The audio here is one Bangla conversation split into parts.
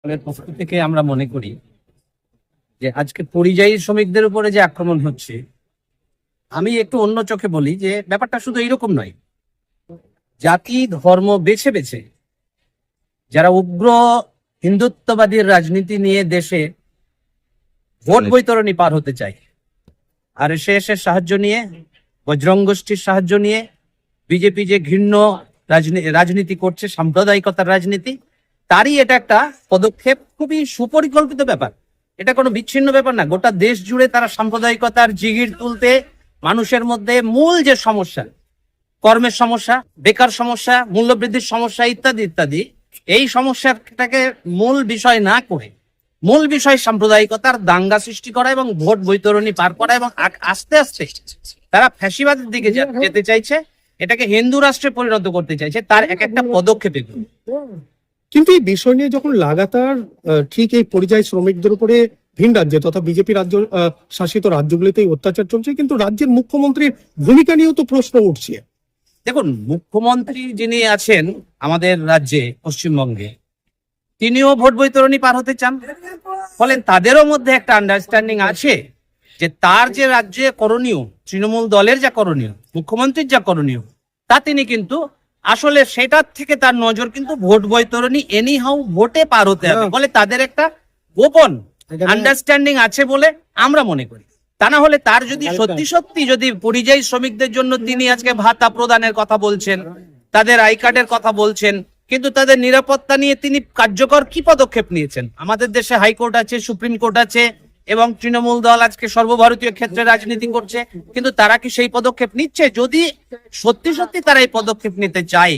পক্ষ থেকে আমরা মনে করি যে আজকে পরিযায়ী শ্রমিকদের উপরে যে আক্রমণ হচ্ছে, আমি একটু অন্য চোখে বলি যে ব্যাপারটা শুধু এইরকম নয়। জাতি ধর্ম বেছে বেছে যারা উগ্র হিন্দুত্ববাদীর রাজনীতি নিয়ে দেশে ভোট বৈতরণী পার হতে চায়, RSS এর সাহায্য নিয়ে, বজরং গোষ্ঠীর সাহায্য নিয়ে, বিজেপি যে ঘৃণ্য রাজনীতি করছে, সাম্প্রদায়িকতার রাজনীতি, তারই এটা একটা পদক্ষেপ, খুবই সুপরিকল্পিত ব্যাপার। এটা কোনো বিচ্ছিন্ন ব্যাপার না। গোটা দেশ জুড়ে তারা সাম্প্রদায়িকতার জিগির তুলতে মানুষের মধ্যে মূল যে সমস্যা, কর্মের সমস্যা, বেকার সমস্যা, মূল্যবৃদ্ধির সমস্যা ইত্যাদি ইত্যাদি, এই সমস্যাটাকে মূল বিষয় না করে মূল বিষয় সাম্প্রদায়িকতার দাঙ্গা সৃষ্টি করা এবং ভোট বৈতরণী পার করা, এবং আস্তে আস্তে তারা ফ্যাসিবাদের দিকে যেতে চাইছে, এটাকে হিন্দু রাষ্ট্রে পরিণত করতে চাইছে। তার এক একটা পদক্ষেপে কিন্তু এই বিষয় নিয়ে যখন লাগাতার ঠিক এই পরিযায়ী শ্রমিকদের উপরে ভিন রাজ্যে তথা বিজেপি রাজ্য শাসিত রাজ্যগুলিতে অত্যাচার চলছে, কিন্তু রাজ্যের মুখ্যমন্ত্রীর ভূমিকা নিয়েও তো প্রশ্ন উঠছে। দেখুন, মুখ্যমন্ত্রী যিনি আছেন আমাদের রাজ্যে, পশ্চিমবঙ্গে, তিনিও ভোট বৈতরণী পার হতে চান। ফলে তাদেরও মধ্যে একটা আন্ডারস্ট্যান্ডিং আছে যে তার যে রাজ্যে করণীয়, তৃণমূল দলের যা করণীয়, মুখ্যমন্ত্রীর যা করণীয়, তা তিনি কিন্তু আসলে সেটার থেকে তার নজর কিন্তু ভোট বৈতরণী এনিহাউ ভোটে পার হতে হবে বলে তাদের একটা গোপন আন্ডারস্ট্যান্ডিং আছে বলে আমরা মনে করি। তা না হলে তার যদি সত্যি সত্যি যদি পরিযায়ী শ্রমিকদের জন্য তিনি আজকে ভাতা প্রদানের কথা বলছেন, তাদের আই কার্ডের কথা বলছেন, কিন্তু তাদের নিরাপত্তা নিয়ে তিনি কার্যকর কি পদক্ষেপ নিয়েছেন? আমাদের দেশে হাইকোর্ট আছে, সুপ্রিম কোর্ট আছে, এবং তৃণমূল দল আজকে সর্বভারতীয় ক্ষেত্রে রাজনীতি করছে, কিন্তু তারা কি সেই পদক্ষেপ নিচ্ছে? যদি সত্যি সত্যি তারা এই পদক্ষেপ নিতে চায়,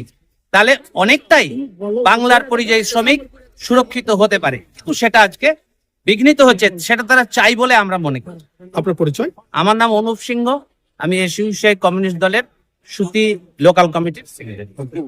তাহলে অনেকটাই বাংলার পরিযায়ী শ্রমিক সুরক্ষিত হতে পারে। কিন্তু সেটা আজকে বিঘ্নিত হচ্ছে, সেটা তারা চাই বলে আমরা মনে করি। আপনার পরিচয়? আমার নাম অনুপ সিংহ, আমি এসইউসিআই কমিউনিস্ট দলের সুতি লোকাল কমিটির সেক্রেটারি।